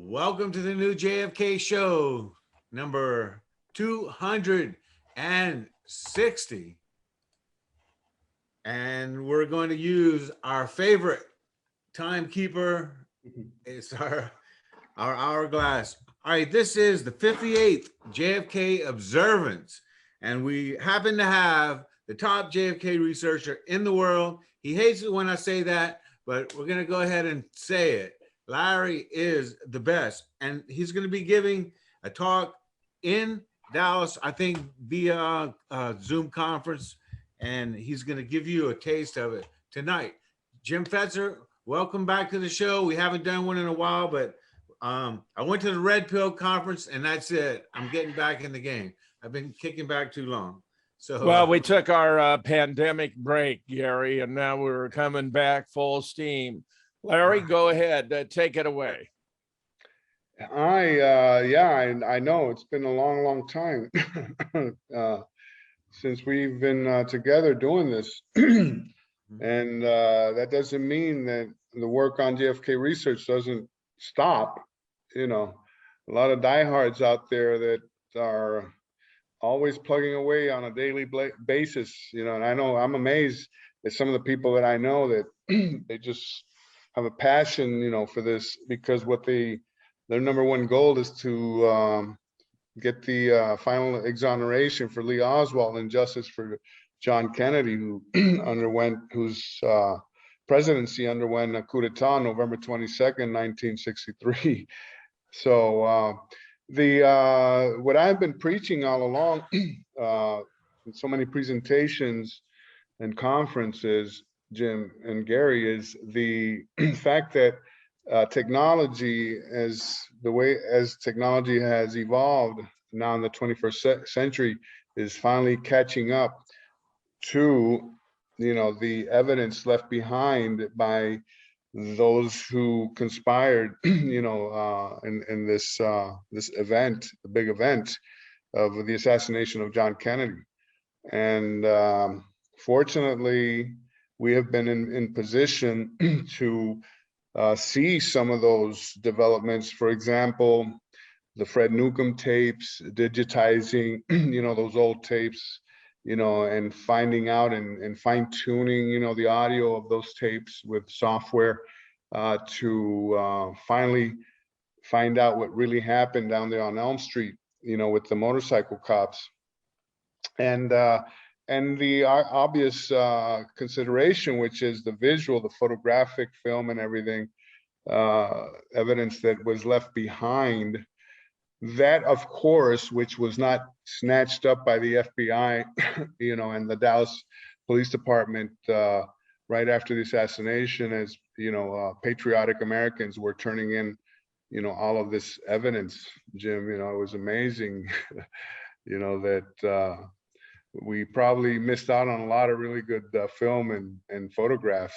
Welcome to the new JFK show, number 260. And we're going to use our favorite timekeeper. It's our hourglass. All right, this is the 58th JFK Observance. And we happen to have the top JFK researcher in the world. He hates it when I say that, but we're going to go ahead and say it. Larry is the best, and he's going to be giving a talk in Dallas, I think via Zoom conference, and he's going to give you a taste of it tonight. Jim Fetzer, welcome back to the show. We haven't done one in a while, but I went to the Red Pill conference, and that's it. I'm getting back in the game. I've been kicking back too long. So, well, we took our pandemic break, Gary, and now we're coming back full steam. Larry, go ahead. Take it away. I know it's been a long time since we've been together doing this. And that doesn't mean that the work on JFK research doesn't stop. You know, a lot of diehards out there that are always plugging away on a daily basis, you know, and I know I'm amazed at some of the people that I know that they just have a passion, you know, for this, because what their number one goal is to get the final exoneration for Lee Oswald and justice for John Kennedy, whose presidency underwent a coup d'etat on November 22nd, 1963. So what I've been preaching all along in so many presentations and conferences, Jim and Gary, is the fact that technology, as technology has evolved now in the 21st century, is finally catching up to, you know, the evidence left behind by those who conspired, you know, in this event, the big event of the assassination of John Kennedy. And fortunately, we have been in position to see some of those developments. For example, the Fred Newcomb tapes, digitizing, you know, those old tapes, you know, and finding out and fine tuning, you know, the audio of those tapes with software to finally find out what really happened down there on Elm Street, you know, with the motorcycle cops. And the obvious consideration, which is the visual, the photographic film and everything, evidence that was left behind. That, of course, which was not snatched up by the FBI, you know, and the Dallas Police Department right after the assassination, as, you know, patriotic Americans were turning in, you know, all of this evidence, Jim. You know, it was amazing, you know, that we probably missed out on a lot of really good film and photographs,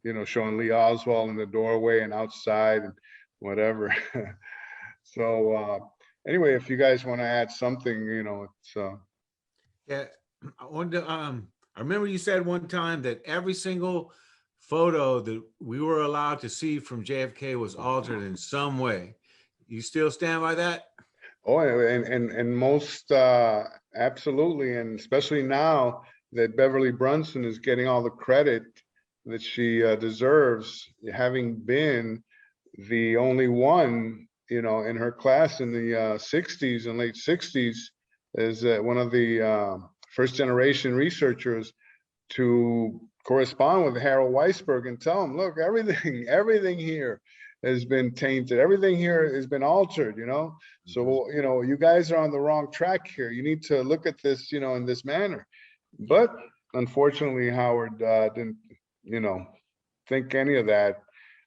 you know, showing Lee Oswald in the doorway and outside and whatever. So anyway, if you guys want to add something, you know, it's yeah, I wonder, I remember you said one time that every single photo that we were allowed to see from JFK was altered in some way. You still stand by that? Oh, and most absolutely, and especially now that Beverly Brunson is getting all the credit that she deserves, having been the only one, you know, in her class in the 60s and late 60s, is one of the first generation researchers to correspond with Harold Weisberg and tell him, look, everything here has been tainted. Everything here has been altered, you know? So, you know, you guys are on the wrong track here. You need to look at this, you know, in this manner. But unfortunately, Howard didn't, you know, think any of that.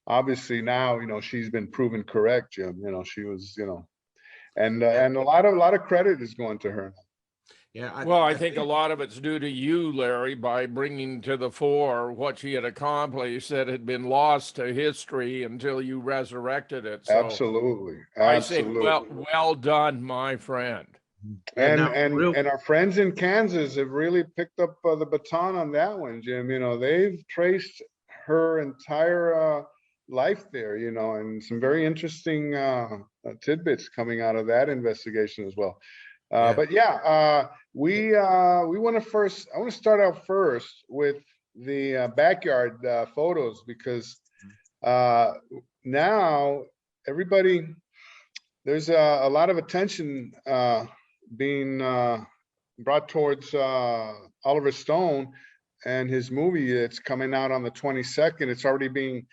Obviously now, you know, she's been proven correct, Jim. You know, she was, you know, and a lot of credit is going to her. Yeah. I think a lot of it's due to you, Larry, by bringing to the fore what she had accomplished that had been lost to history until you resurrected it. So Absolutely. I say, well done, my friend. And our friends in Kansas have really picked up the baton on that one, Jim. You know, they've traced her entire life there, you know, and some very interesting tidbits coming out of that investigation as well. Yeah. But yeah, we want to I want to start out first with the backyard photos, because now everybody, there's a lot of attention being brought towards Oliver Stone and his movie. It's coming out on the 22nd. It's already being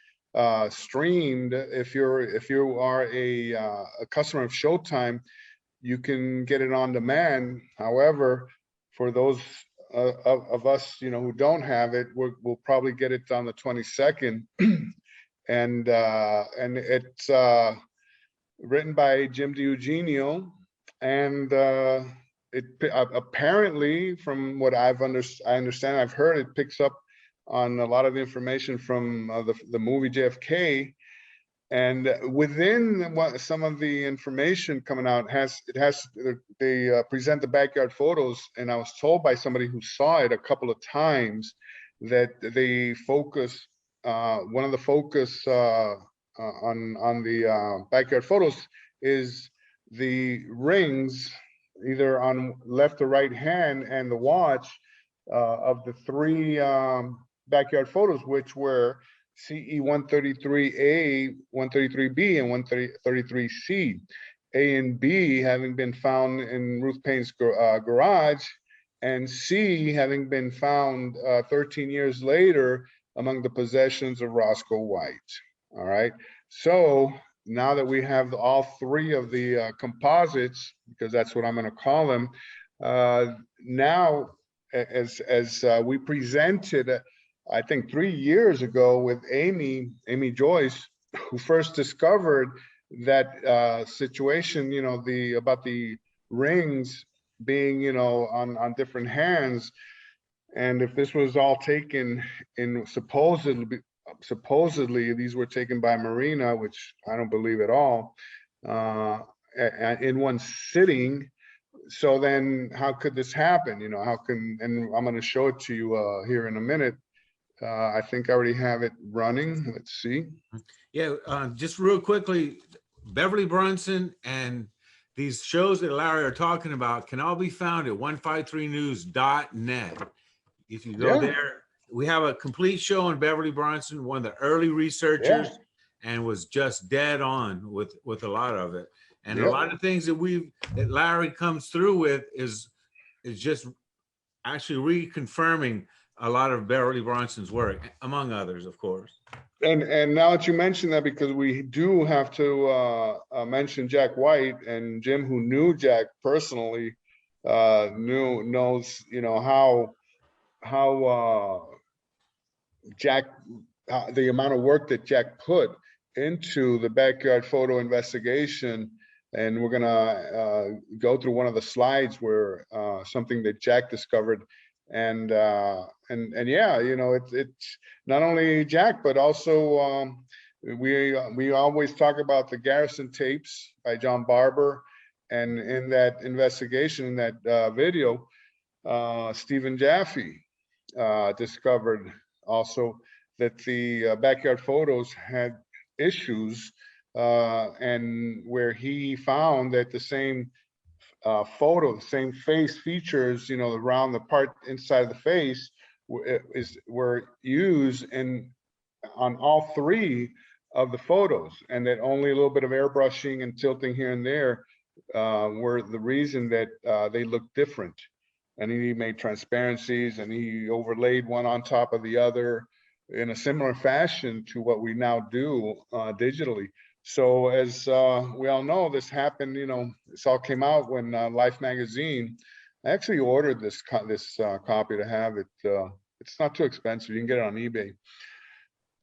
streamed. If you are a customer of Showtime, you can get it on demand. However, for those of us, you know, who don't have it, we'll probably get it on the 22nd. And it's written by Jim DiEugenio, and apparently, from what I understand, I've heard, it picks up on a lot of the information from the movie JFK. And within some of the information coming out, they present the backyard photos, and I was told by somebody who saw it a couple of times that they focus, one of the focus on the backyard photos is the rings, either on left or right hand, and the watch of the three backyard photos, which were CE 133A, 133B, and 133C. A and B having been found in Ruth Payne's garage, and C having been found 13 years later among the possessions of Roscoe White. All right. So now that we have all three of the composites, because that's what I'm going to call them, now as we presented, I think 3 years ago with Amy Joyce, who first discovered that situation, you know, about the rings being, you know, on different hands. And if this was all taken in supposedly these were taken by Marina, which I don't believe at all, in one sitting. So then how could this happen? You know, how can, and I'm going to show it to you here in a minute. I think I already have it running. Let's see. Yeah, just real quickly, Beverly Brunson and these shows that Larry are talking about can all be found at 153news.net. If you go there, we have a complete show on Beverly Brunson, one of the early researchers, and was just dead on with a lot of it. And a lot of things that Larry comes through with is just actually reconfirming a lot of Beverly Brunson's work, among others, of course. And now that you mention that, because we do have to mention Jack White, and Jim, who knew Jack personally, knows, you know, how Jack, the amount of work that Jack put into the backyard photo investigation. And we're gonna go through one of the slides where something that Jack discovered, and yeah, you know, it's not only Jack, but also we always talk about the Garrison tapes by John Barber, and in that investigation, in that video, Stephen Jaffe discovered also that the backyard photos had issues, and where he found that the same photo, the same face features, you know, around the part inside of the face were used on all three of the photos, and that only a little bit of airbrushing and tilting here and there were the reason that they looked different. And he made transparencies, and he overlaid one on top of the other in a similar fashion to what we now do digitally. So as we all know, this happened, you know, this all came out when Life magazine, I actually ordered this copy to have it. It's not too expensive. You can get it on eBay.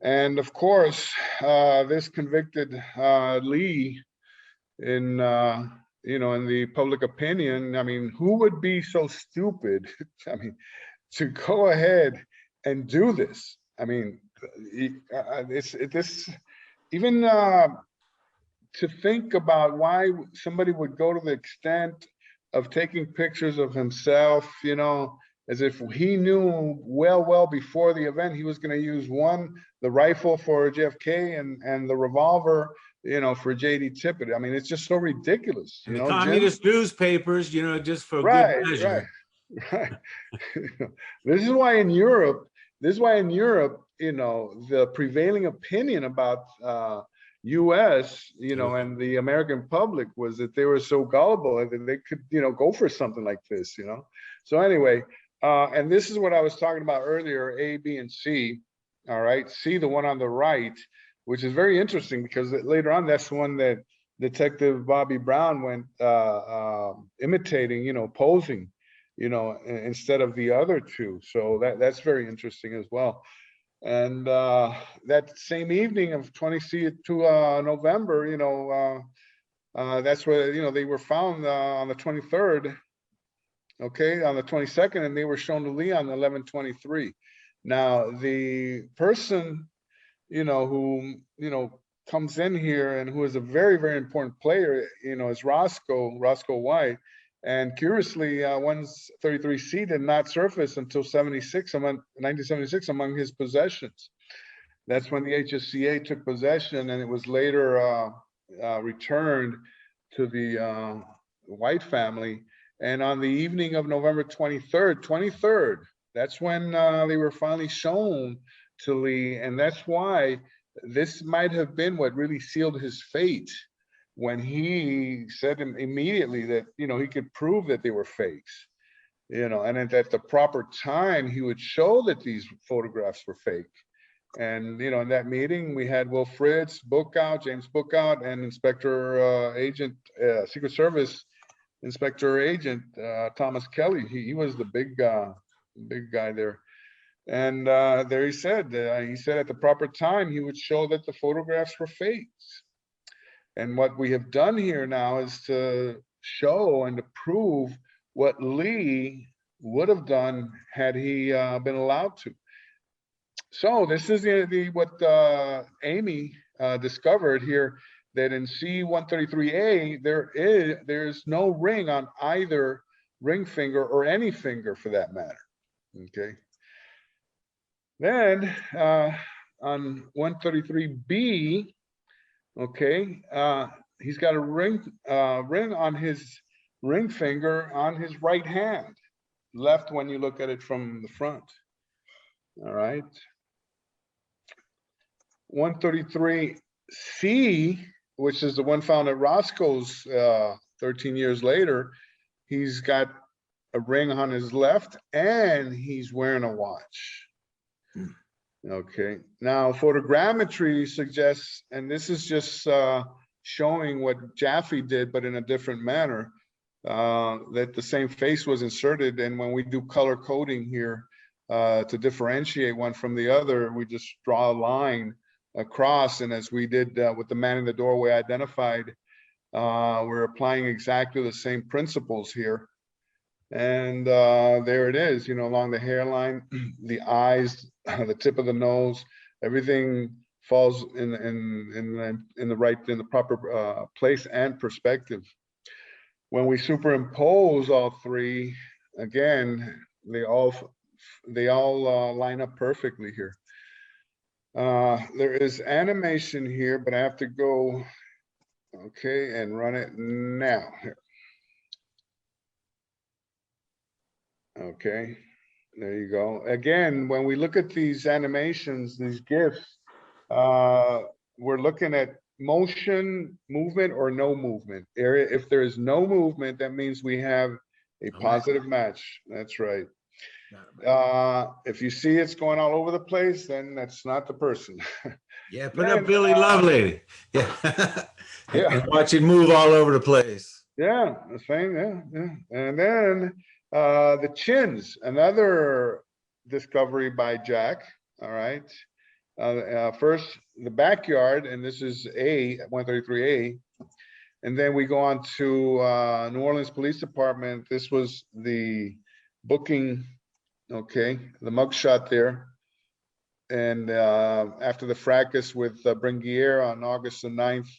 And of course, this convicted Lee in, you know, in the public opinion. I mean, who would be so stupid, I mean, to go ahead and do this? I mean, this even to think about why somebody would go to the extent of taking pictures of himself, you know, as if he knew well before the event he was going to use the rifle for JFK and the revolver, for JD Tippit. I mean, it's just so ridiculous. And the Jim? communist newspapers, just for good Right, measure. right. This is why in Europe, the prevailing opinion about US, and the American public was that they were so gullible that they could, go for something like this, So anyway, and this is what I was talking about earlier, A, B, and C. All right, C, the one on the right, which is very interesting because later on, that's the one that Detective Bobby Brown went imitating, posing, instead of the other two. So that's very interesting as well. And that same evening of 20 to November, that's where, they were found on the 23rd, okay, on the 22nd, and they were shown to Lee on 11/23. Now, the person, who, comes in here and who is a very, very important player, is Roscoe White. And curiously, 133C did not surface until 1976 among his possessions. That's when the HSCA took possession, and it was later returned to the White family. And on the evening of November 23rd, that's when they were finally shown to Lee. And that's why this might have been what really sealed his fate, when he said immediately that, he could prove that they were fakes, and at the proper time, he would show that these photographs were fake. And, in that meeting, we had Will Fritz, James Bookout, and Secret Service Inspector Agent Thomas Kelly. He was the big guy there. And there he said at the proper time, he would show that the photographs were fakes. And what we have done here now is to show and to prove what Lee would have done had he been allowed to. So this is what Amy discovered here, that in C133A, there's no ring on either ring finger or any finger for that matter. Okay. Then on 133B, okay, he's got a ring on his ring finger on his right hand, left when you look at it from the front. All right. 133C, which is the one found at Roscoe's 13 years later, he's got a ring on his left and he's wearing a watch. Okay, now photogrammetry suggests, and this is just showing what Jaffe did, but in a different manner, that the same face was inserted. And when we do color coding here to differentiate one from the other, we just draw a line across. And as we did with the man in the doorway identified, we're applying exactly the same principles here. And there it is, along the hairline, the eyes, the tip of the nose, everything falls in the proper place and perspective. When we superimpose all three, again, they all line up perfectly here. There is animation here, but I have to go, okay, and run it now here. Okay, there you go. Again, when we look at these animations, these GIFs, we're looking at motion, movement, or no movement. If there is no movement, that means we have a positive match. That's right. If you see it's going all over the place, then that's not the person. Yeah, put up Billy Lovelady. Yeah. And watch it move all over the place. Yeah, the same, yeah. And then the chins, another discovery by Jack. All right. First, the backyard, and this is 133A. And then we go on to New Orleans Police Department. This was the booking, okay, the mugshot there. And after the fracas with Bringuier on August the 9th,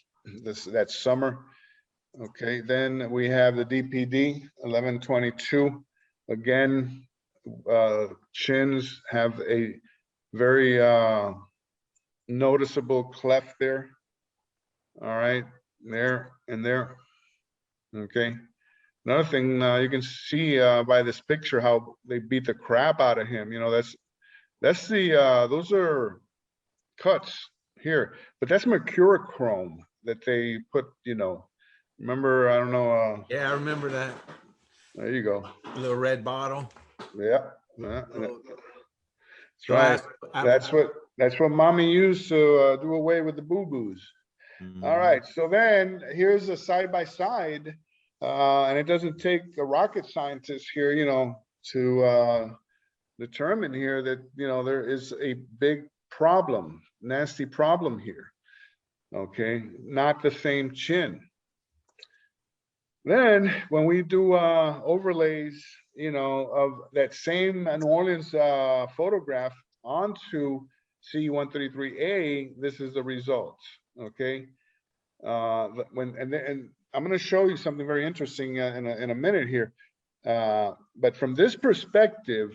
that summer. Okay, then we have the DPD 1122. Again, chins have a very noticeable cleft there. All right, there and there. Okay. Another thing you can see by this picture how they beat the crap out of him. You know, that's the those are cuts here, but that's mercurochrome that they put. You know, remember? I don't know. Yeah, I remember that There you go. little red bottle. Yeah. Little That's right. glass. That's what mommy used to do away with the boo-boos. All right, so then here's a side by side, and it doesn't take a rocket scientist here, you know, to determine here that, you know, there is a big problem, nasty problem here. Okay, not the same chin. Then when we do overlays, you know, of that same New Orleans photograph onto C133A, this is the results. Okay, and I'm going to show you something very interesting in a minute here. But from this perspective,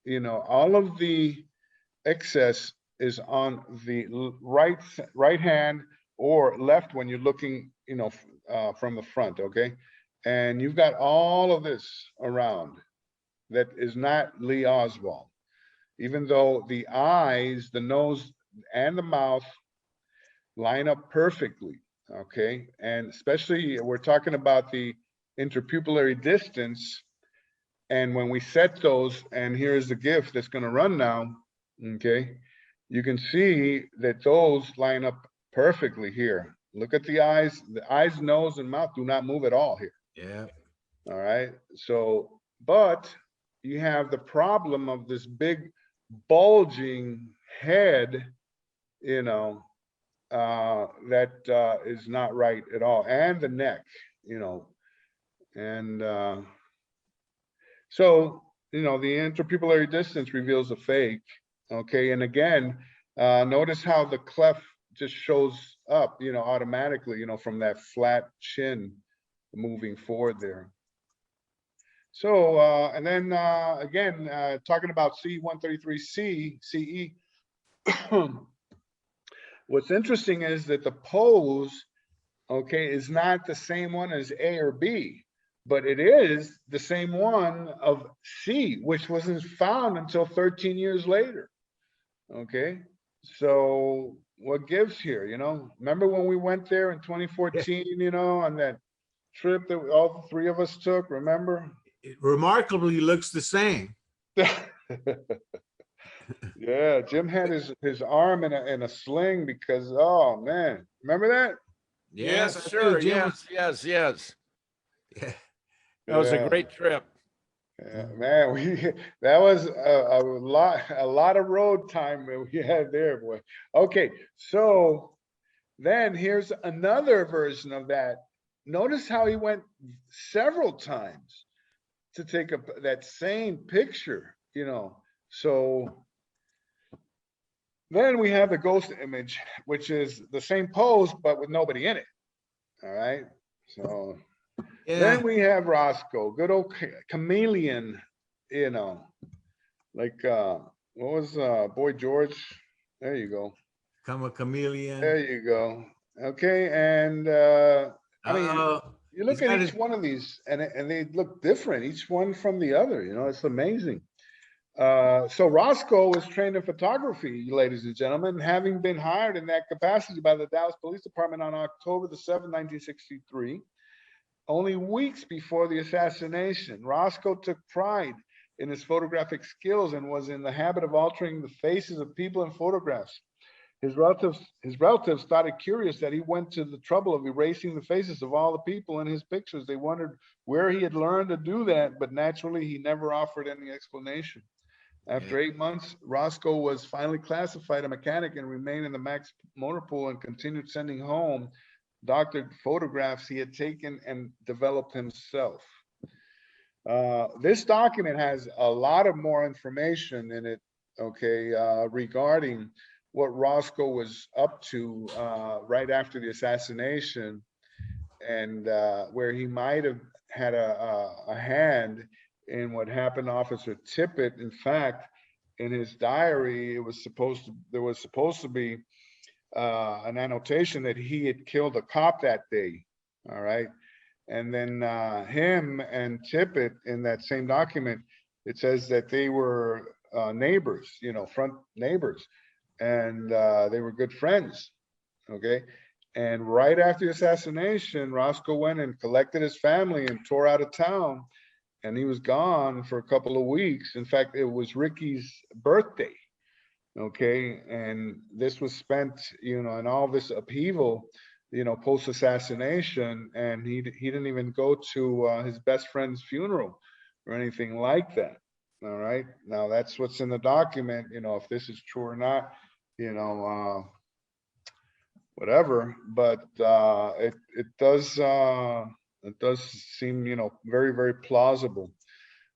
you know, all of the excess is on the right hand or left when you're looking, you know, from the front. Okay, and you've got all of this around that is not Lee Oswald, even though the eyes, the nose, and the mouth line up perfectly. Okay, and especially we're talking about the interpupillary distance, and when we set those, and here's the GIF that's going to run now. Okay, you can see that those line up perfectly here. Look at the eyes, nose, and mouth do not move at all here. Yeah. All right, so but you have the problem of this big bulging head, you know, that is not right at all, and the neck, you know, and so, you know, the interpupillary distance reveals a fake. Okay, and again, notice how the cleft just shows up, you know, automatically, you know, from that flat chin moving forward there. So, and then again, talking about C133C, CE, what's interesting is that the pose, okay, is not the same one as A or B, but it is the same one of C, which wasn't found until 13 years later. Okay, so what gives here, you know? Remember when we went there in 2014, you know, on that trip that all three of us took, remember? It remarkably looks the same. Yeah, Jim had his arm in a sling because, oh man, remember that? Yes, I do, sir. Jim. Yes. Yeah. That was a Yeah. great trip. Yeah, man, that was a lot of road time that we had there, boy. Okay, so then here's another version of that. Notice how he went several times to take that same picture, you know. So then we have the ghost image, which is the same pose but with nobody in it. All right, so. Yeah. Then we have Roscoe, good old chameleon, you know, like what was Boy George? There you go. Become a chameleon. There you go. Okay, and I mean, you look at each one of these, and they look different, each one from the other. You know, it's amazing. So Roscoe was trained in photography, ladies and gentlemen, having been hired in that capacity by the Dallas Police Department on October the 7th, 1963. Only weeks before the assassination, Roscoe took pride in his photographic skills and was in the habit of altering the faces of people in photographs. His relatives thought it curious that he went to the trouble of erasing the faces of all the people in his pictures. They wondered where he had learned to do that, but naturally he never offered any explanation. After 8 months, Roscoe was finally classified a mechanic and remained in the Max Motor Pool and continued sending home doctored photographs he had taken and developed himself. This document has a lot of more information in it, okay, regarding what Roscoe was up to right after the assassination, and where he might have had a hand in what happened to Officer Tippit. In fact, in his diary, there was supposed to be an annotation that he had killed a cop that day. All right. And then him and Tippit, in that same document, it says that they were neighbors, front neighbors, and they were good friends. Okay. And right after the assassination, Roscoe went and collected his family and tore out of town. And he was gone for a couple of weeks. In fact, it was Ricky's birthday. Okay. And this was spent, in all this upheaval, post-assassination. And he didn't even go to his best friend's funeral or anything like that. All right. Now, that's what's in the document. If this is true or not, whatever. But it does seem, very, very plausible.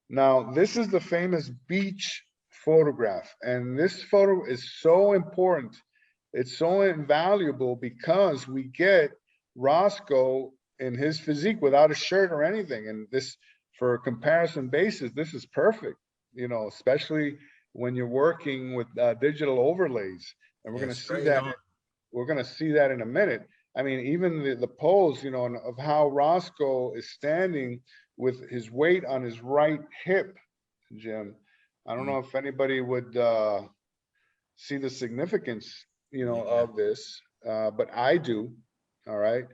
Now, this is the famous beach photograph, and this photo is so important. It's so invaluable because we get Roscoe in his physique without a shirt or anything. And this, for a comparison basis, this is perfect, especially when you're working with digital overlays. And we're going to see that. We're going to see that in a minute. I mean, even the pose, of how Roscoe is standing with his weight on his right hip, Jim. I don't know if anybody would see the significance, of this, but I do. All right,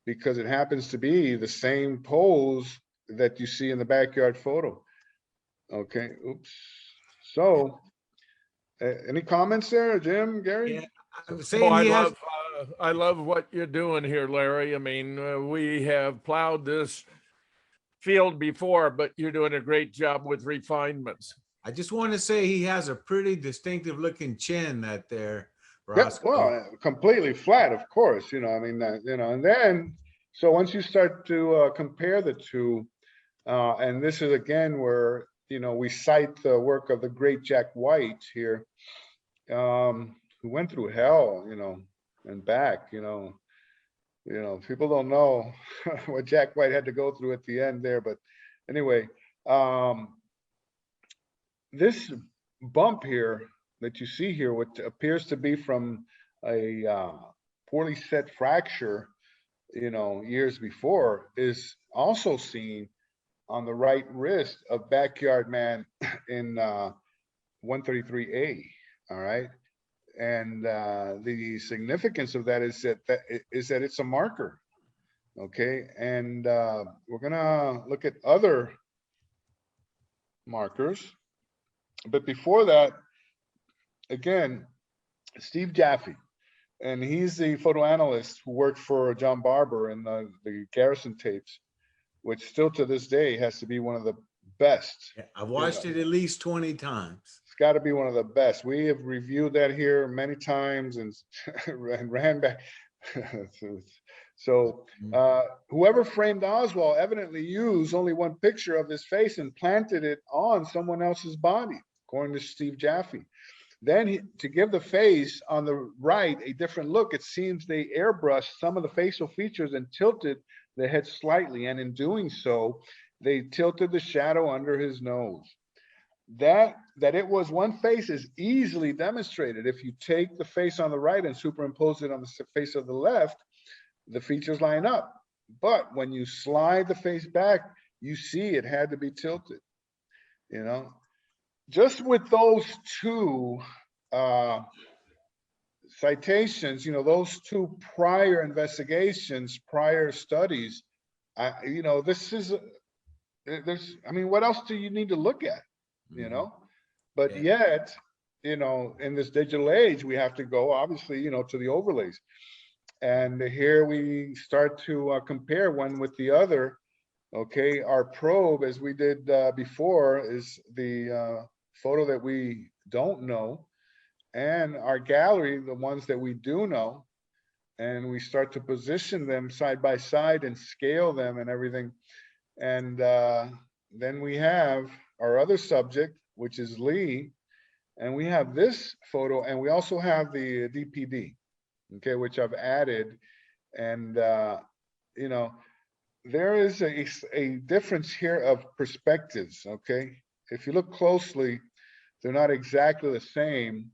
because it happens to be the same pose that you see in the backyard photo. Okay. Oops. So, any comments there, Jim, Gary? Yeah, I'm saying I love what you're doing here, Larry. I mean, we have plowed this field before, but you're doing a great job with refinements. I just want to say he has a pretty distinctive looking chin that there, Yep, well, completely flat, of course, I mean, and then, so once you start to compare the two, and this is again where, we cite the work of the great Jack White here, who went through hell, and back, people don't know what Jack White had to go through at the end there, but anyway, this bump here that you see here, what appears to be from a poorly set fracture, years before, is also seen on the right wrist of Backyard Man in 133A. All right. And the significance of that is that it's a marker. Okay. And we're going to look at other markers. But before that, again, Steve Jaffe, and he's the photo analyst who worked for John Barber in the Garrison tapes, which still to this day has to be one of the best. Yeah, I've watched it at least 20 times. It's got to be one of the best. We have reviewed that here many times and ran back. So whoever framed Oswald evidently used only one picture of his face and planted it on someone else's body, according to Steve Jaffe. Then to give the face on the right a different look, it seems they airbrushed some of the facial features and tilted the head slightly. And in doing so, they tilted the shadow under his nose. That it was one face is easily demonstrated. If you take the face on the right and superimpose it on the face of the left, the features line up. But when you slide the face back, you see it had to be tilted, Just with those two citations, those two prior investigations, prior studies, this is, what else do you need to look at, But yet, in this digital age, we have to go, obviously, to the overlays. And here we start to compare one with the other. Okay, our probe, as we did before, is the photo that we don't know, and our gallery, the ones that we do know, and we start to position them side by side and scale them and everything. And then we have our other subject, which is Lee, and we have this photo, and we also have the DPD, okay, which I've added. And there is a difference here of perspectives, okay? If you look closely, they're not exactly the same,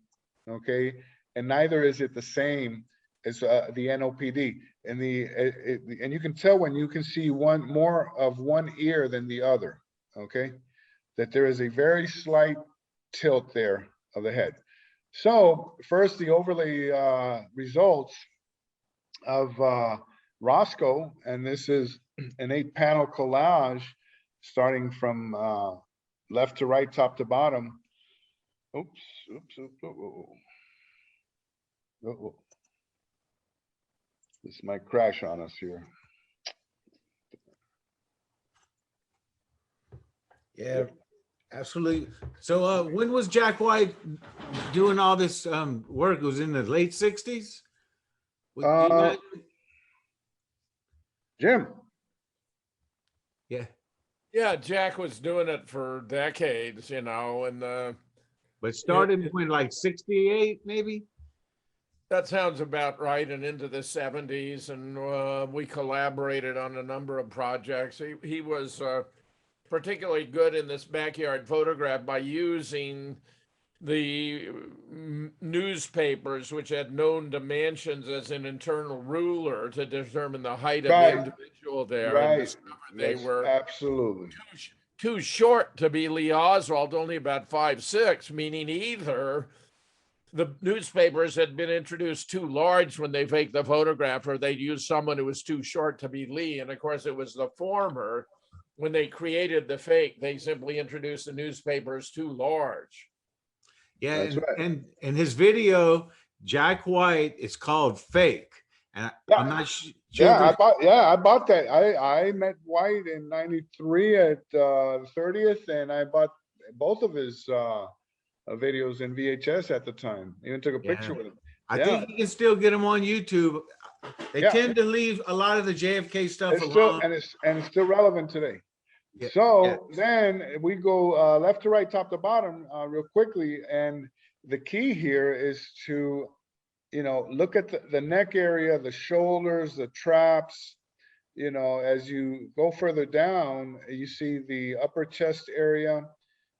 okay? And neither is it the same as the NOPD. And and you can tell when you can see more of one ear than the other, okay? That there is a very slight tilt there of the head. So first, the overlay results of Roscoe, and this is an 8-panel collage starting from left to right, top to bottom. Oops, oops, oops, this might crash on us here. Yeah, absolutely. So when was Jack White doing all this work? It was in the late 60s? Jim. Yeah. Yeah, Jack was doing it for decades, you know, and But started when, like 68, maybe? that sounds about right, and into the 70s, and we collaborated on a number of projects. He was particularly good in this backyard photograph by using the newspapers, which had known dimensions, as an internal ruler to determine the height of Right. the individual there, Right. and discovered they Yes, were absolutely too short to be Lee Oswald, only about 5'6", meaning either the newspapers had been introduced too large when they faked the photograph, or they'd used someone who was too short to be Lee. And of course, it was the former. When they created the fake, they simply introduced the newspapers too large. Yeah, That's right. and his video, Jack White, is called Fake. And I'm not sure. Yeah, I bought that. I met White in '93 at the 30th, and I bought both of his videos in VHS at the time. Even took a picture with him. I think you can still get them on YouTube. They tend to leave a lot of the JFK stuff it's alone. still, and it's still relevant today. So then we go left to right, top to bottom, real quickly. And the key here is to, you know, look at the neck area, the shoulders, the traps. You know, as you go further down, you see the upper chest area,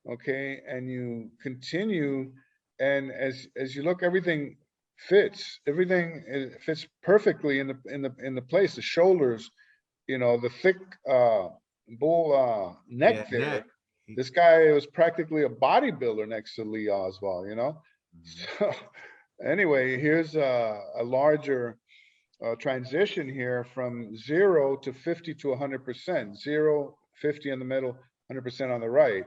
okay, and you continue, and as you look, everything fits. Everything fits perfectly in the place. The shoulders, you know, the thick bull neck there. Neck. This guy was practically a bodybuilder next to Lee Oswald, you know. So anyway, here's a larger transition here from 0 to 50 to 100%. 0, 50 in the middle, 100% on the right.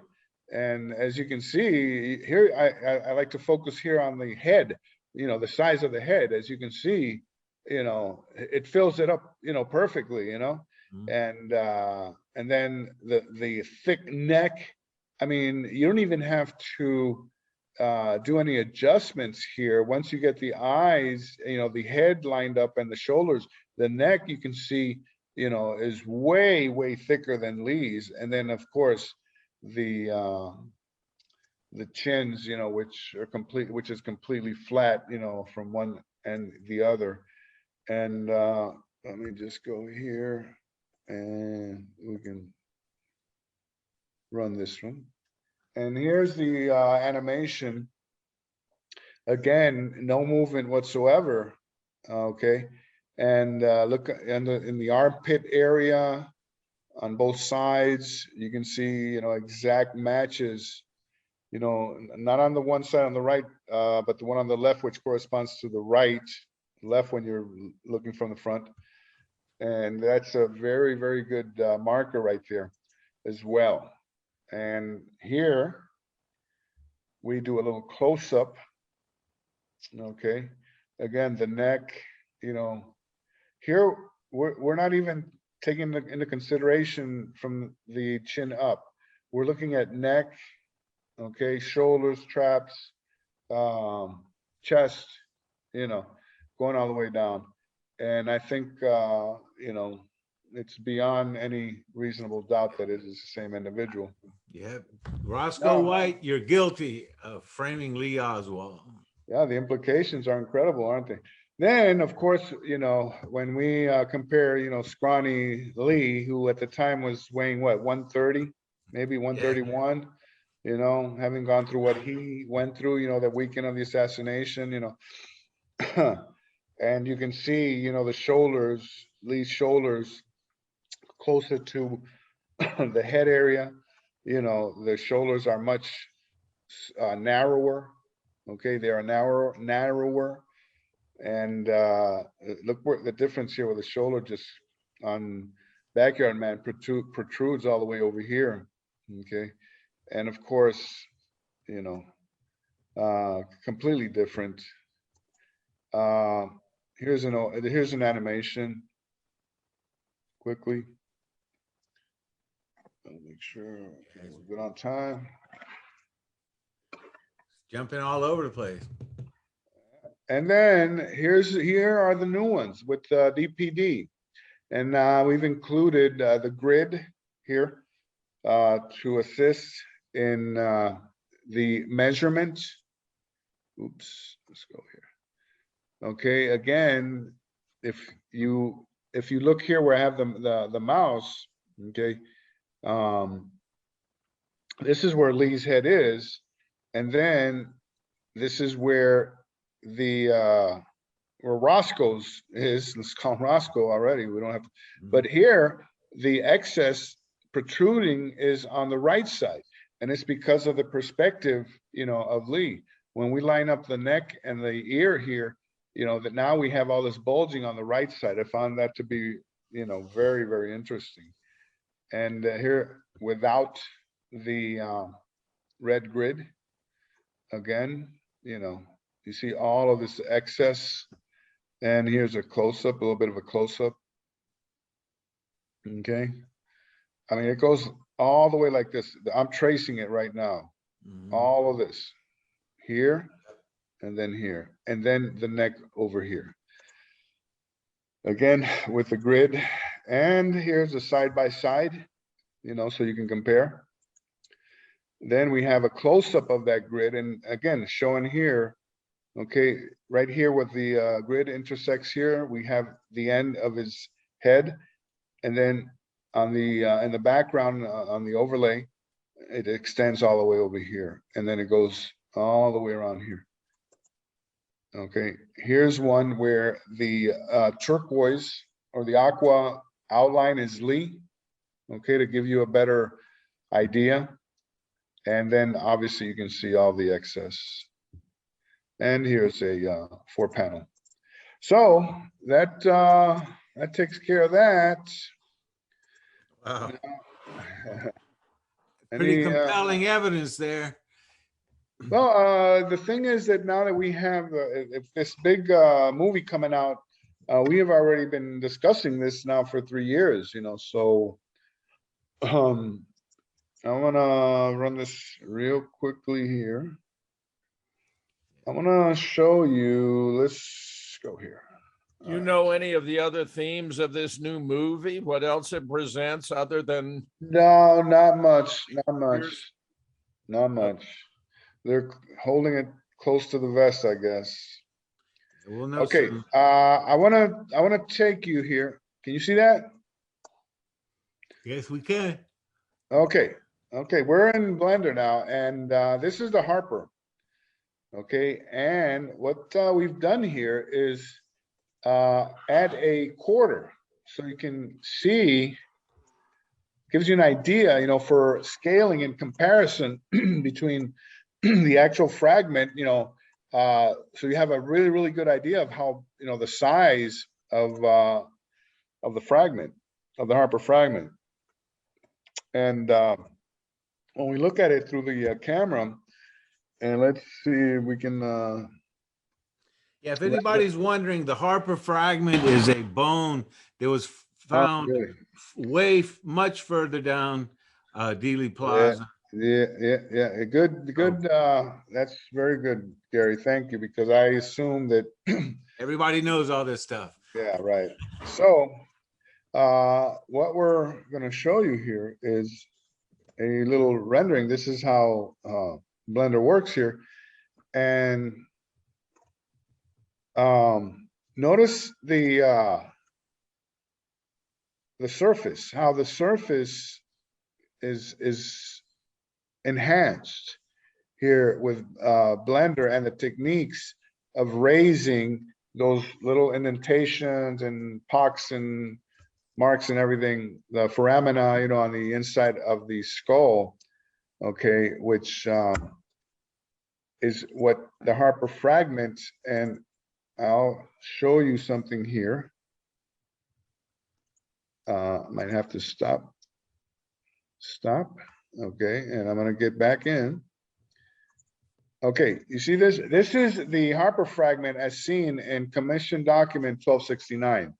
And as you can see here, I like to focus here on the head, you know, the size of the head. As you can see, you know, it fills it up, you know, perfectly, you know. And then the thick neck. I mean, you don't even have to do any adjustments here. Once you get the eyes, you know, the head lined up and the shoulders, the neck, you can see, you know, is way thicker than Lee's. And then of course the chins, you know, which is completely flat, you know, from one and the other. And let me just go here and we can run this one. And here's the animation. Again, no movement whatsoever. Okay, and look in the armpit area on both sides. You can see, you know, exact matches. You know, not on the one side on the right, but the one on the left, which corresponds to the right, left when you're looking from the front. And that's a very good marker right there as well. And here we do a little close-up. Okay, again, the neck, you know, here we're not even taking into consideration from the chin up. We're looking at neck, okay, shoulders, traps, chest, you know, going all the way down. And I think, you know, it's beyond any reasonable doubt that it is the same individual. Yeah, Roscoe White, you're guilty of framing Lee Oswald. Yeah, the implications are incredible, aren't they? Then, of course, you know, when we compare, you know, scrawny Lee, who at the time was weighing what, 130, maybe 131, you know, having gone through what he went through, you know, the weekend of the assassination, you know. And you can see, you know, the shoulders, Lee's shoulders closer to the head area. You know, the shoulders are much narrower. Okay, they are narrower. And look where the difference here with the shoulder just on Backyard Man protrudes all the way over here. Okay, and of course, you know, completely different. Here's an animation quickly. I'll make sure we're good on time. Jumping all over the place. And then here are the new ones with DPD. And we've included the grid here to assist in the measurement. Oops, let's go here. Okay, again, if you look here where I have the mouse, okay, this is where Lee's head is, and then this is where the where Roscoe's is. Let's call him Roscoe already. We don't have to, but here the excess protruding is on the right side, and it's because of the perspective, you know, of Lee. When we line up the neck and the ear here, you know, that now we have all this bulging on the right side. I found that to be, you know, very, very interesting. And here, without the red grid, again, you know, you see all of this excess. And here's a close-up, a little bit of a close-up. Okay. I mean, it goes all the way like this. I'm tracing it right now. All of this here, and then here, and then the neck over here. Again, with the grid. And here's a side-by-side, you know, so you can compare. Then we have a close-up of that grid. And again, showing here, okay, right here with the grid intersects here, we have the end of his head. And then on the in the background on the overlay, it extends all the way over here. And then it goes all the way around here. Okay, here's one where the turquoise or the aqua outline is Lee. Okay, to give you a better idea. And then obviously you can see all the excess. And here's a 4-panel. So that takes care of that. Wow. Pretty Any, compelling evidence there. well, the thing is that now that we have this big movie coming out, we have already been discussing this now for 3 years, you know, so I want to run this real quickly here. I want to show you, let's go here. You know any of the other themes of this new movie? What else it presents other than? No, not much, not much. They're holding it close to the vest, I guess. We'll know Okay, soon. I wanna take you here. Can you see that? Yes, we can. Okay, we're in Blender now, and this is the Harper. Okay, and what we've done here is add a quarter, so you can see, gives you an idea, you know, for scaling and comparison between the actual fragment, you know, so you have a really, really good idea of how, you know, the size of the fragment, of the Harper fragment. And when we look at it through the camera, and let's see if we can. Yeah, if anybody's wondering, the Harper fragment is a bone that was found way much further down Dealey Plaza. Yeah. Good. That's very good, Gary. Thank you, because I assume that everybody knows all this stuff. Yeah, right. So what we're going to show you here is a little rendering. This is how Blender works here. And notice the surface, how the surface is enhanced here with Blender, and the techniques of raising those little indentations and pocks and marks and everything, the foramina, you know, on the inside of the skull, okay, which is what the Harper fragment, and I'll show you something here. Might have to stop, okay, and I'm gonna get back in. Okay, you see this? This is the Harper fragment as seen in Commission Document 1269.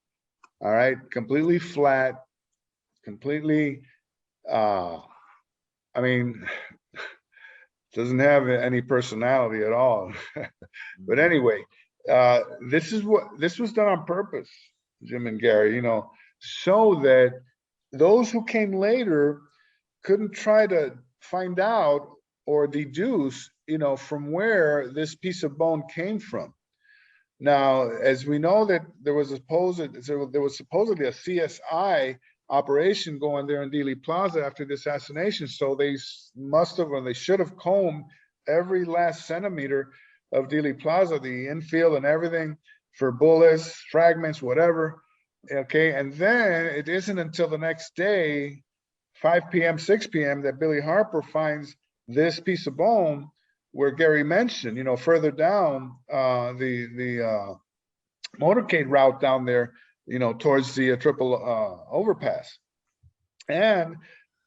All right, completely flat, completely, I mean, doesn't have any personality at all. But anyway, this was done on purpose, Jim and Gary, you know, so that those who came later couldn't try to find out or deduce, you know, from where this piece of bone came from. Now, as we know that there was supposedly a CSI operation going there in Dealey Plaza after the assassination, so they must have, or they should have, combed every last centimeter of Dealey Plaza, the infield and everything, for bullets, fragments, whatever. Okay, and then it isn't until the next day, 5 p.m., 6 p.m., that Billy Harper finds this piece of bone where Gary mentioned, you know, further down the motorcade route down there, you know, towards the triple overpass. And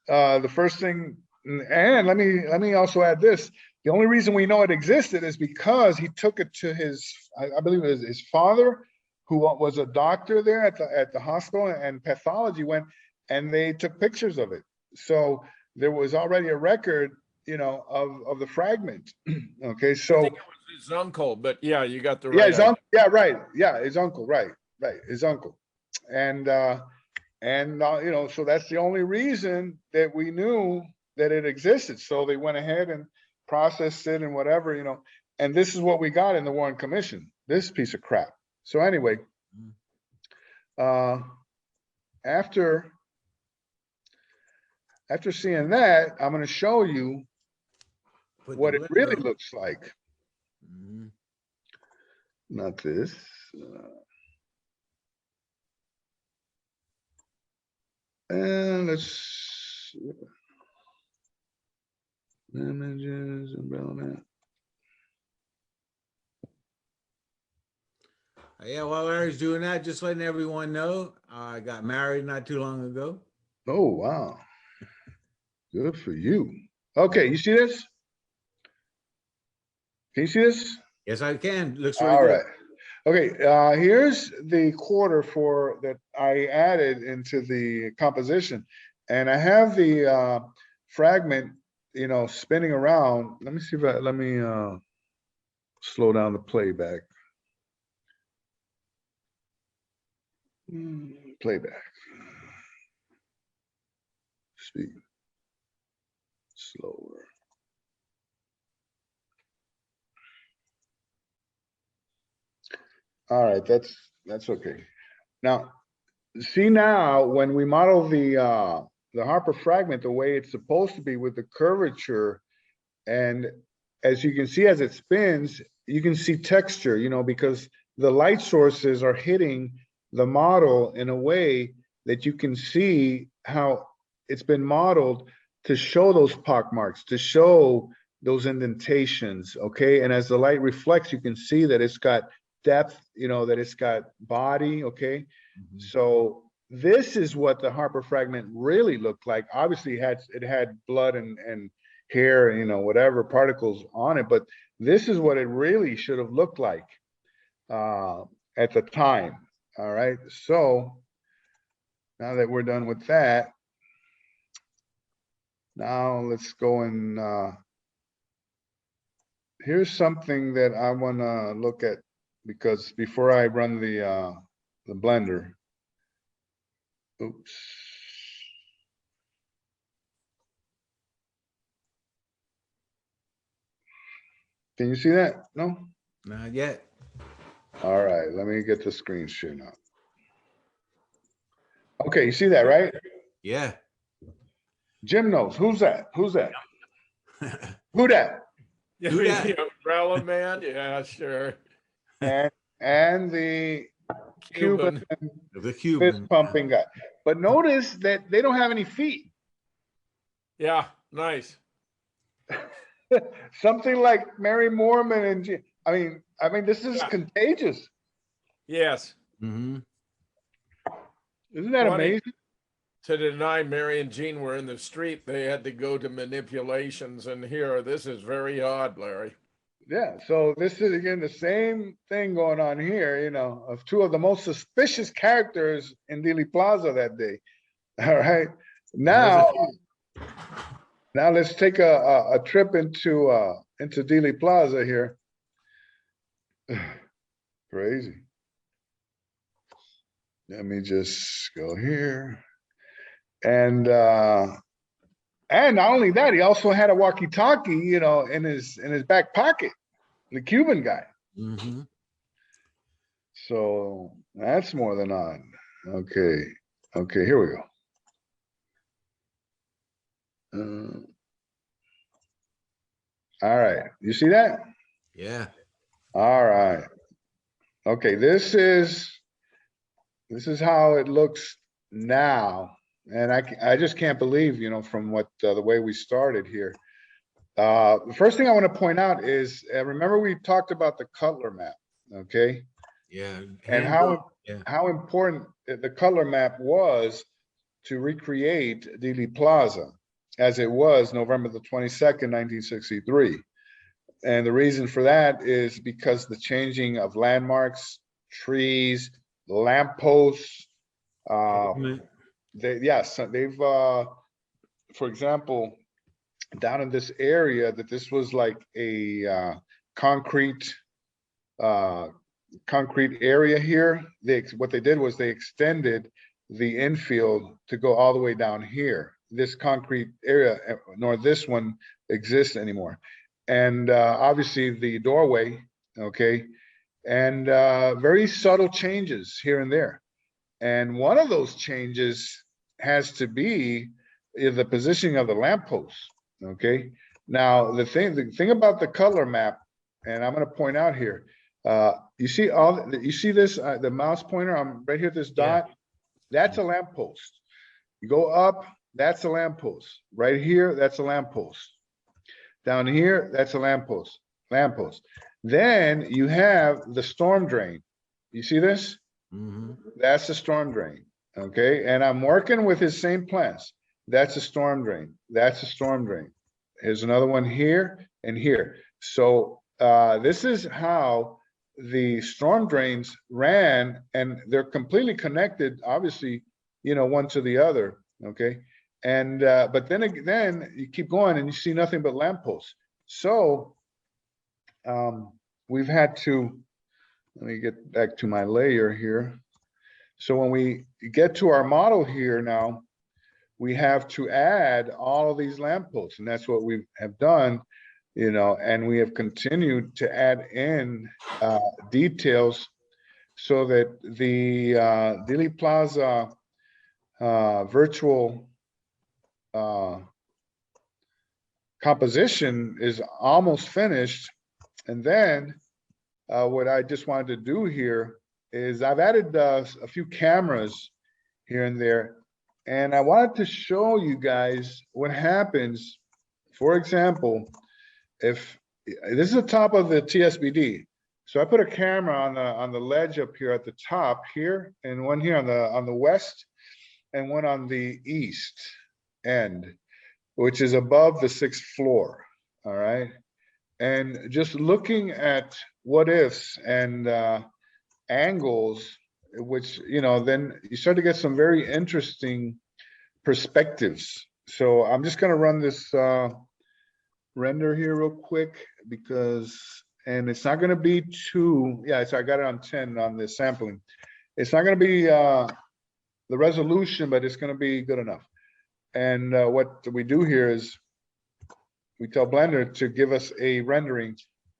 the first thing, and let me also add this: the only reason we know it existed is because he took it to his, I believe it was his father, who was a doctor there at the hospital, and pathology went, and they took pictures of it. So there was already a record, you know, of the fragment. Okay, so I think it was his uncle, but yeah, you got the yeah, right his idea. uncle, yeah, right, yeah, his uncle, right, his uncle, and you know, so that's the only reason that we knew that it existed. So they went ahead and processed it and whatever, you know, and this is what we got in the Warren Commission, this piece of crap. So anyway, after seeing that, I'm going to show you what it really looks like. Not this. And let's images, umbrella map. Yeah, while Larry's doing that, just letting everyone know, I got married not too long ago. Oh, wow. Good for you. Okay, you see this? Can you see this? Yes, I can. Looks really All good. right. Okay, here's the quarter for that I added into the composition. And I have the fragment, you know, spinning around. Let me see if let me slow down the playback. Playback. Speed. Slower. All right, that's okay. Now, see now when we model the Harper fragment the way it's supposed to be with the curvature, and as you can see as it spins, you can see texture, you know, because the light sources are hitting the model in a way that you can see how it's been modeled to show those pock marks, to show those indentations, okay? And as the light reflects, you can see that it's got depth, you know, that it's got body, okay? So this is what the Harper fragment really looked like. Obviously it had blood and hair, you know, whatever particles on it, but this is what it really should have looked like at the time. All right, so now that we're done with that, now let's go and here's something that I want to look at, because before I run the blender, oops. Can you see that? No? Not yet. All right, let me get the screen share now. Okay, you see that, right? Yeah. Jim knows. Who's that? Who's that? Who that? You Do mean that. the umbrella man? Yeah, sure. And the Cuban The fist Cuban. pumping guy. But notice that they don't have any feet. Yeah, nice. Something like Mary Mormon and I mean, this is Yeah. contagious. Yes. Mm-hmm. Isn't that Funny. amazing? To deny Mary and Jean were in the street, they had to go to manipulations. And here, this is very odd, Larry. Yeah. So this is again the same thing going on here. Of two of the most suspicious characters in Dealey Plaza that day. All right. Now let's take a trip into Dealey Plaza here. Crazy. Let me just go here. And not only that, he also had a walkie-talkie, in his back pocket, the Cuban guy. Mm-hmm. So that's more than odd. Okay. Okay, here we go. All right, you see that? Yeah. All right. Okay, this is how it looks now. And I just can't believe, from what the way we started here. The first thing I want to point out is, remember we talked about the Cutler map, okay? Yeah. And how important the Cutler map was to recreate Dealey Plaza as it was November the 22nd, 1963. And the reason for that is because the changing of landmarks, trees, lampposts, they've for example, down in this area, that this was like a concrete area here. What they did was they extended the infield to go all the way down here. This concrete area, nor this one exists anymore. And obviously the doorway, okay, and very subtle changes here and there. And one of those changes has to be the positioning of the lampposts. Okay. Now the thing about the color map, and I'm going to point out here, you see this, the mouse pointer, I'm right here, this dot, that's a lamppost. You go up, that's a lamppost. Right here, that's a lamppost. Down here, that's a lamppost. Then you have the storm drain. You see this? Mm-hmm. That's the storm drain. Okay. And I'm working with his same plans. That's a storm drain. That's a storm drain. Here's another one here and here. So this is how the storm drains ran, and they're completely connected, obviously, one to the other. Okay. And but then you keep going and you see nothing but lampposts. So we've had to, let me get back to my layer here. So when we get to our model here now, we have to add all of these lampposts, and that's what we have done, and we have continued to add in details so that the Dealey Plaza virtual composition is almost finished. And then what I just wanted to do here is I've added a few cameras here and there, and I wanted to show you guys what happens. For example, if this is the top of the TSBD, so I put a camera on the ledge up here at the top here, and one here on the west, and one on the east end, which is above the 6th floor. All right, and just looking at what ifs and angles, which then you start to get some very interesting perspectives. So I'm just going to run this render here real quick, and it's not going to be too, so I got it on 10 on the sampling. It's not going to be the resolution, but it's going to be good enough. And what we do here is we tell Blender to give us a rendering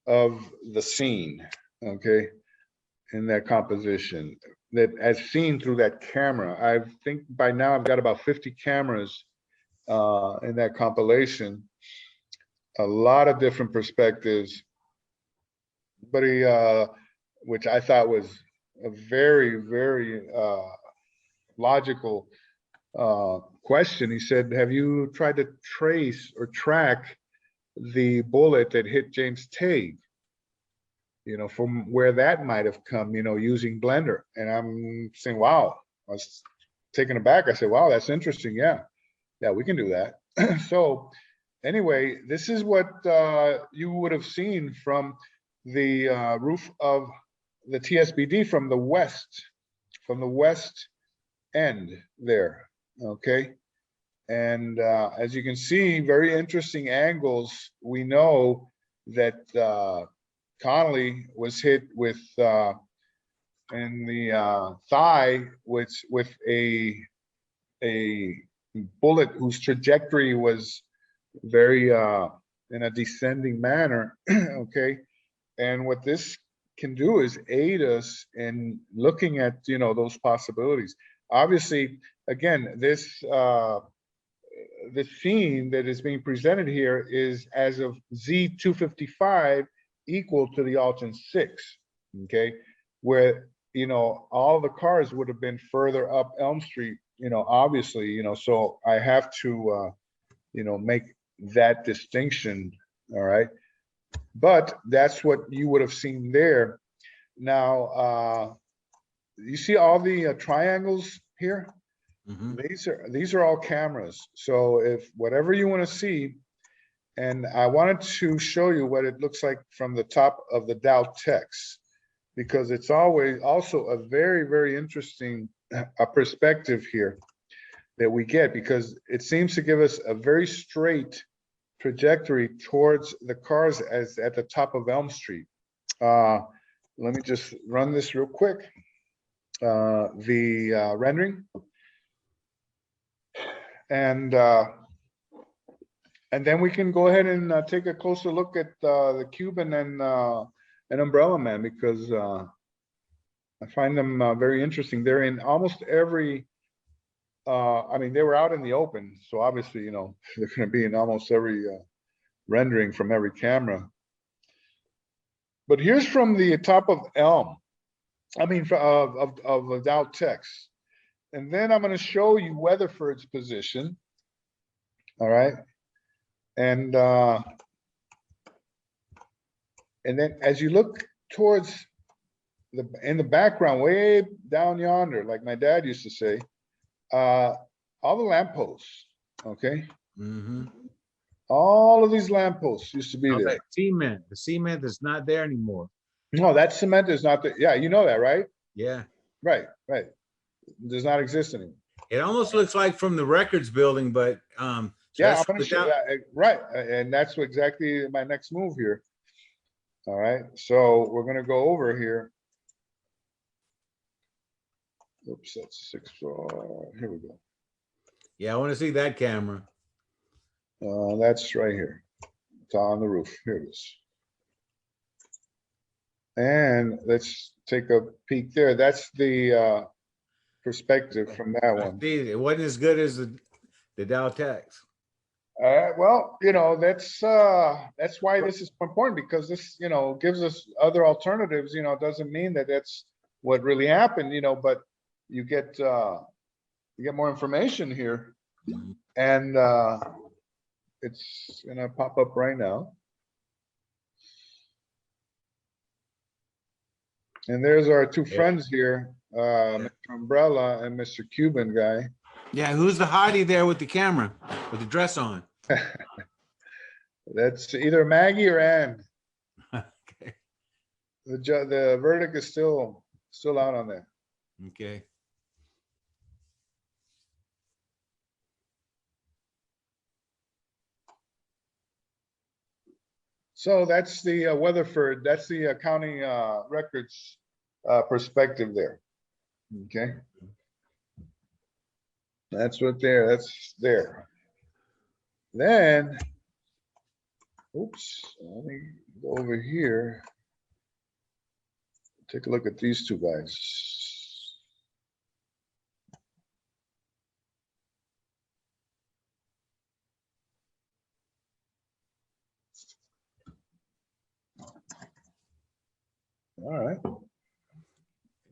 of the scene. Okay. in that composition that as seen through that camera. I think by now I've got about 50 cameras in that compilation, a lot of different perspectives, but which I thought was a very, very logical question. He said, have you tried to trace or track the bullet that hit James Tague? You know, from where that might have come, you know, using Blender. And I'm saying, wow, I was taken aback. I said, wow, that's interesting. Yeah, we can do that. So anyway, this is what you would have seen from the roof of the TSBD from the west end there, okay? And as you can see, very interesting angles. We know that Connolly was hit with in the thigh with a bullet whose trajectory was very in a descending manner. Okay, and what this can do is aid us in looking at, you know, those possibilities. Obviously, again, this the scene that is being presented here is as of Z255 equal to the Alton 6, okay, where, you know, all the cars would have been further up Elm Street, you know, obviously, you know, so I have to, you know, make that distinction, all right? But that's what you would have seen there. Now, you see all the triangles here? Mm-hmm. These are all cameras. So if whatever you want to see, and I wanted to show you what it looks like from the top of the Dow Tex, because it's always also a very, very interesting perspective here that we get, because it seems to give us a very straight trajectory towards the cars as at the top of Elm Street. Let me just run this real quick. The rendering. And then we can go ahead and take a closer look at the Cuban and Umbrella Man, because I find them very interesting. They're in almost every, I mean, they were out in the open, so obviously, you know, they're going to be in almost every rendering from every camera. But here's from the top of Elm, I mean, of Dow Tex. And then I'm going to show you Weatherford's position. All right. And then as you look towards in the background, way down yonder, like my dad used to say, all the lampposts, okay? Mm-hmm. All of these lampposts used to be Oh, there. that cement, the cement is not there anymore. No, that cement is not there. Yeah, you know that, right? Yeah. Right. Does not exist anymore. It almost looks like from the records building, but so yeah, I'm that's gonna show without- that, right, and that's what exactly my next move here. All right, so we're gonna go over here. Oops, that's 6. Here we go. Yeah, I want to see that camera. That's right here. It's on the roof. Here it is. And let's take a peek there. That's the perspective from that one. See, it wasn't as good as the Dow Tex. Well, you know, that's why this is important, because this, you know, gives us other alternatives. You know, it doesn't mean that that's what really happened, you know, but you get more information here, and it's gonna pop up right now. And there's our two friends here, Mr. Umbrella and Mr. Cuban guy. Yeah, who's the hottie there with the camera, with the dress on? That's either Maggie or Ann. Okay. The verdict is still out on that. Okay. So that's the Weatherford, that's the county records perspective there. Okay. That's that's there. Then, oops, let me go over here Take a look at these two guys. All right.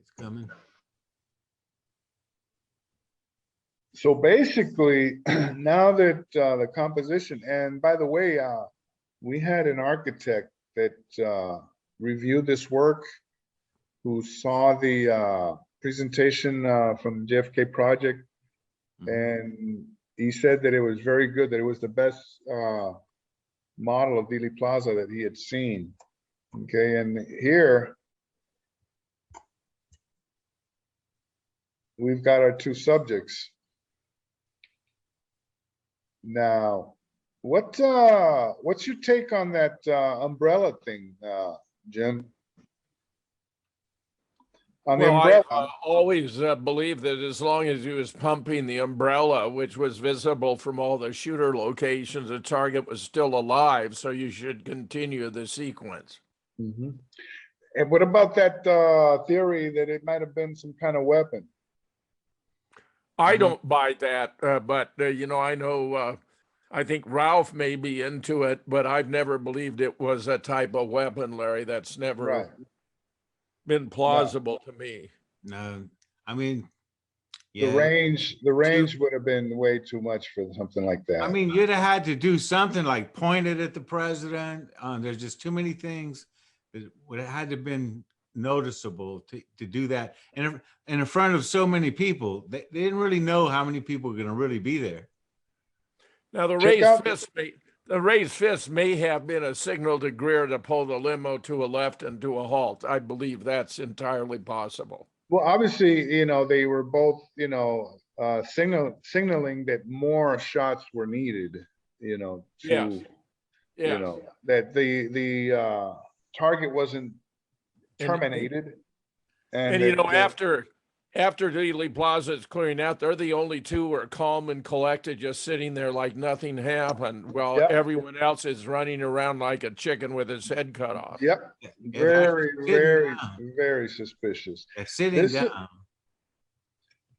It's coming. So basically, now that the composition, and by the way, we had an architect that reviewed this work, who saw the presentation from the JFK project, and he said that it was very good, that it was the best model of Dealey Plaza that he had seen. Okay, and here we've got our two subjects. Now, what's your take on that umbrella thing, Jim? On the Well, umbrella. I always believed that as long as he was pumping the umbrella, which was visible from all the shooter locations, the target was still alive, so you should continue the sequence. Mhm. And what about that theory that it might have been some kind of weapon? I don't buy that, but you know, I think Ralph may be into it, but I've never believed it was a type of weapon, Larry. That's never Right. been plausible to me. No, I mean, The yeah. range would have been way too much for something like that. I mean, you'd have had to do something like point it at the president. There's just too many things that would have had to been noticeable to do that. And in front of so many people, they didn't really know how many people were going to really be there. Now, the raised fist may have been a signal to Greer to pull the limo to a left and to a halt. I believe that's entirely possible. Well, obviously, you know, they were both, you know, signaling that more shots were needed, you know, to, Yes. you Yeah. know, that the target wasn't terminated. And you know, after Dealey Plaza is clearing out, they're the only two who are calm and collected, just sitting there like nothing happened, while Yep. everyone else is running around like a chicken with his head cut off. Yep. Yeah, Very, they're sitting very, down. very suspicious. They're sitting This down.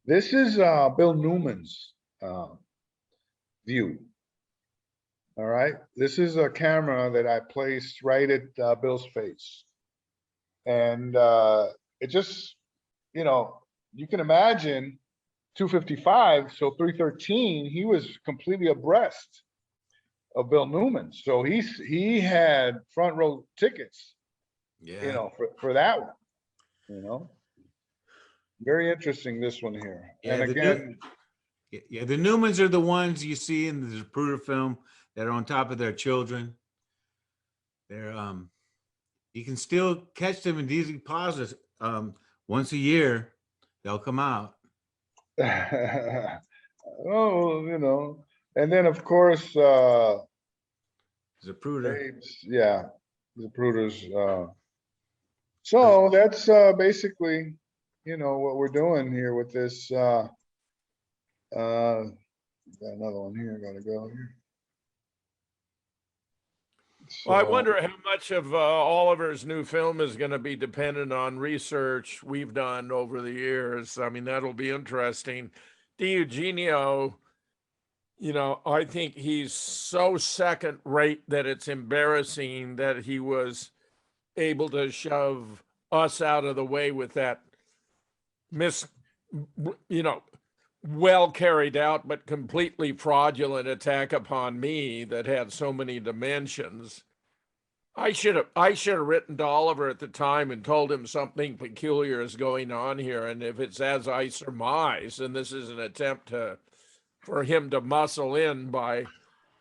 This is Bill Newman's view. All right. This is a camera that I placed right at Bill's face. And it just, you know, you can imagine 255, so 313, he was completely abreast of Bill Newman. So he had front row tickets, Yeah. you know, for that one, you know. Very interesting, this one here. Yeah, And again, yeah, the Newmans are the ones you see in the Zapruder film that are on top of their children. They're you can still catch them in Dealey Plaza once a year. They'll come out. oh, you know, and then of course, Zapruder. yeah, Zapruders. So that's basically, you know, what we're doing here with this. Got another one here. Gotta go here. Well, I So- wonder how much of Oliver's new film is going to be dependent on research we've done over the years. I mean, that'll be interesting. DiEugenio, you know, I think he's so second rate that it's embarrassing that he was able to shove us out of the way with that you know, well carried out but completely fraudulent attack upon me that had so many dimensions. I should have written to Oliver at the time and told him something peculiar is going on here, and if it's as I surmise, and this is an attempt for him to muscle in by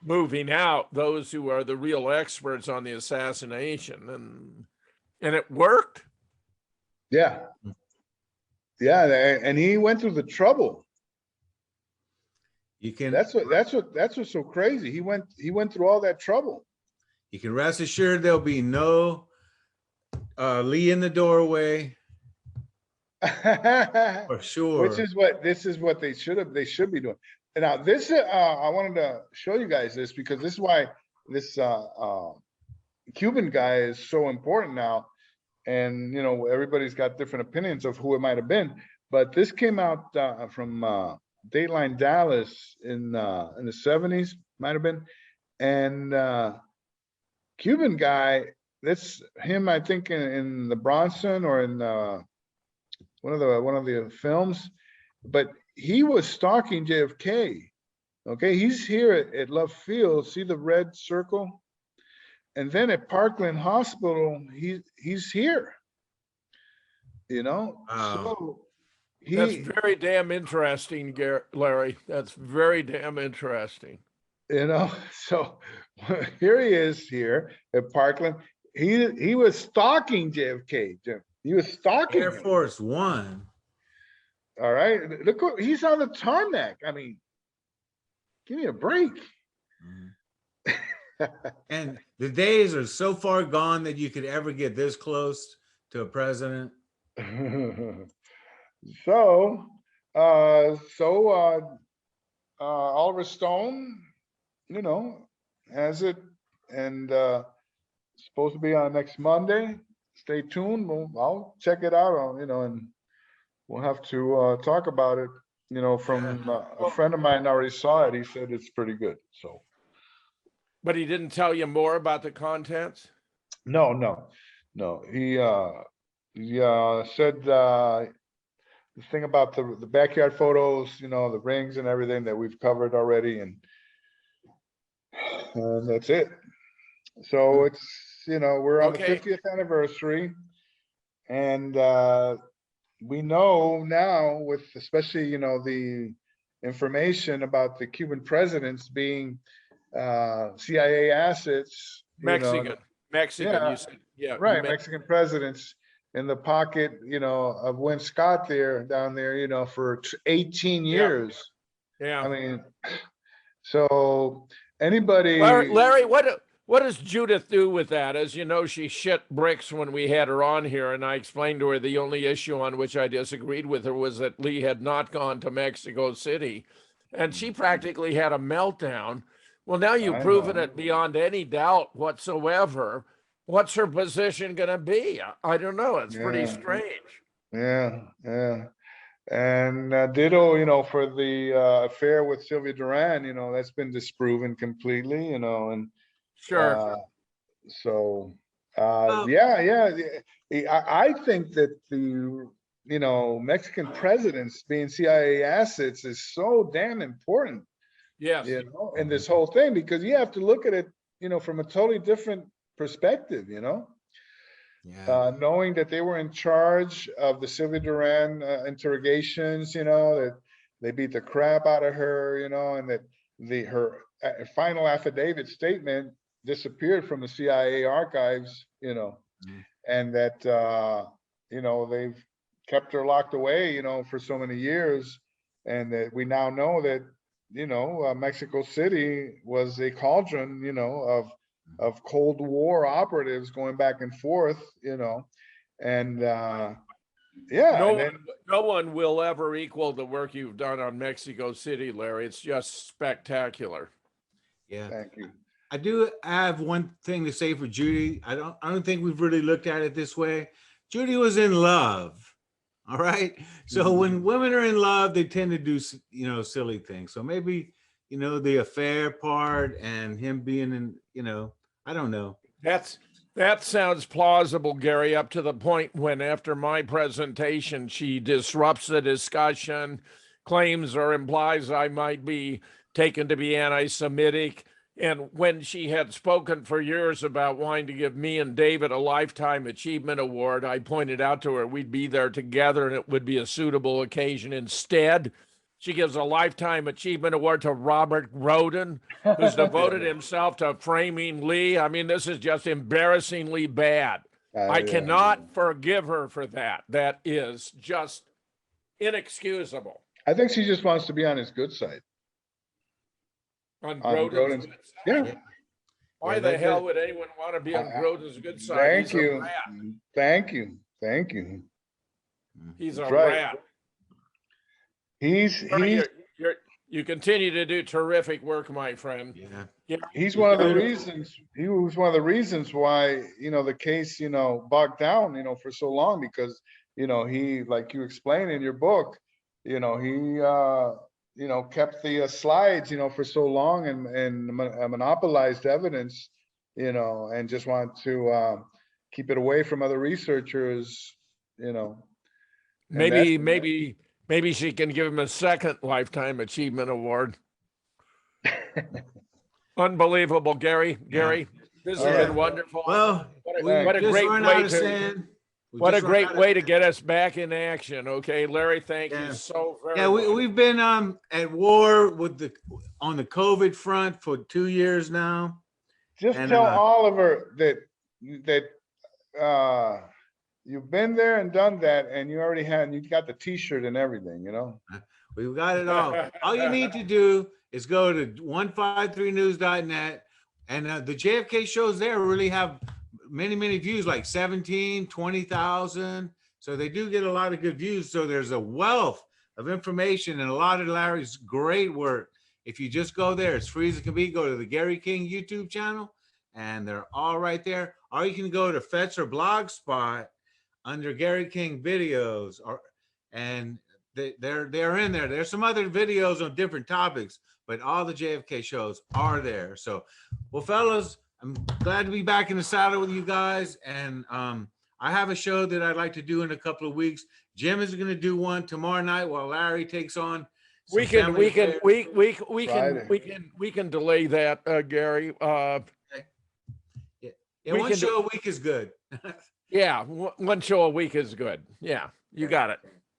moving out those who are the real experts on the assassination, and it worked. Yeah. Yeah, and he went through the trouble. You can That's what's so crazy. He went through all that trouble. you can rest assured there'll be no Lee in the doorway for sure. This is what they should be doing. And now this I wanted to show you guys this because this is why this Cuban guy is so important now. And, you know, everybody's got different opinions of who it might have been. But this came out from Dateline Dallas in the 70s, might have been. And Cuban guy, that's him, I think, in the Bronson or in one of the films. But he was stalking JFK. Okay, he's here at Love Field. See the red circle? And then at Parkland Hospital, he's here. You know, Wow. so That's very damn interesting, Larry. That's very damn interesting. you know, so here he is here at Parkland. He was stalking JFK, Jim. He was stalking Air him. Force One. All right, look, he's on the tarmac. I mean, give me a break. And the days are so far gone that you could ever get this close to a president. So, Oliver Stone, you know, has it, and supposed to be on next Monday. Stay tuned. I'll check it out. You know, and we'll have to talk about it. You know, from a friend of mine already saw it. He said it's pretty good. So, But he didn't tell you more about the contents? no. He said the thing about the backyard photos, you know, the rings and everything that we've covered already, and that's it. So it's, you know, we're on the 50th anniversary, and we know now, with especially, you know, the information about the Cuban presidents being CIA assets, Mexican, you know, Mexican, you said, yeah. right, Mexican presidents in the pocket, you know, of Win Scott down there, you know, for 18 years. Yeah. I mean, so anybody. Larry, what does Judith do with that? As you know, she shit bricks when we had her on here, and I explained to her the only issue on which I disagreed with her was that Lee had not gone to Mexico City, and she practically had a meltdown. Well, now you've proven it beyond any doubt whatsoever. What's her position going to be? I don't know. It's pretty strange. Yeah. And ditto, you know, for the affair with Sylvia Duran, you know, that's been disproven completely, you know, and sure. So I think that the, you know, Mexican presidents being CIA assets is so damn important. Yes. You know, in this whole thing, because you have to look at it, you know, from a totally different perspective, you know. Knowing that they were in charge of the Sylvia Duran interrogations, you know, that they beat the crap out of her, you know, and that her final affidavit statement disappeared from the CIA archives, you know, and that, you know, they've kept her locked away, you know, for so many years, and that we now know that, you know, Mexico City was a cauldron, you know, of Cold War operatives going back and forth, you know, and no one will ever equal the work you've done on Mexico City, Larry. It's just spectacular. Yeah. Thank you. I do have one thing to say for Judy. I don't think we've really looked at it this way. Judy was in love. All right. So when women are in love, they tend to do, you know, silly things. So maybe, you know, the affair part and him being in, you know, I don't know. That sounds plausible, Gary, up to the point when, after my presentation, she disrupts the discussion, claims or implies I might be taken to be anti-Semitic. And when she had spoken for years about wanting to give me and David a Lifetime Achievement Award, I pointed out to her we'd be there together and it would be a suitable occasion. Instead, she gives a Lifetime Achievement Award to Robert Groden, who's devoted himself to framing Lee. I mean, this is just embarrassingly bad. I cannot forgive her for that. That is just inexcusable. I think she just wants to be on his good side. On Groden's good side? Yeah. Why the hell would anyone want to be on Groden's good side? Thank you. Thank you. He's a rat. He's You continue to do terrific work, my friend. Yeah. He's one of the reasons, he was one of the reasons why, the case, bogged down, for so long, because, he, like you explain in your book, he, kept the slides, for so long and monopolized evidence, and just wanted to keep it away from other researchers, and Maybe she can give him a second Lifetime Achievement Award. Unbelievable, Gary. Gary, this has been wonderful. Well, what a great way to get us back in action. Okay, Larry, thank you so very much. Yeah, we've been at war with on the COVID front for 2 years now. Just tell Oliver that you've been there and done that, and you got the T-shirt and everything. We've got it all. All you need to do is go to 153news.net, and the JFK shows there really have many views, like 17, 20,000. So they do get a lot of good views. So there's a wealth of information and a lot of Larry's great work. If you just go there, it's free as it can be. Go to the Gary King YouTube channel, and they're all right there. Or you can go to Fetch or Blogspot under Gary King videos, and they're in there. There's some other videos on different topics, but all the JFK shows are there. So, well, fellas, I'm glad to be back in the saddle with you guys. And I have a show that I'd like to do in a couple of weeks. Jim is going to do one tomorrow night while Larry takes on. We can delay that, Gary. One show a week is good. Yeah, one show a week is good. Yeah, you got it.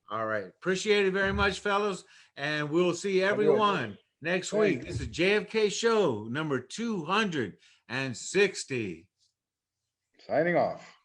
All right. Appreciate it very much, fellas. And we'll see everyone next week. This is JFK show number 260. Signing off.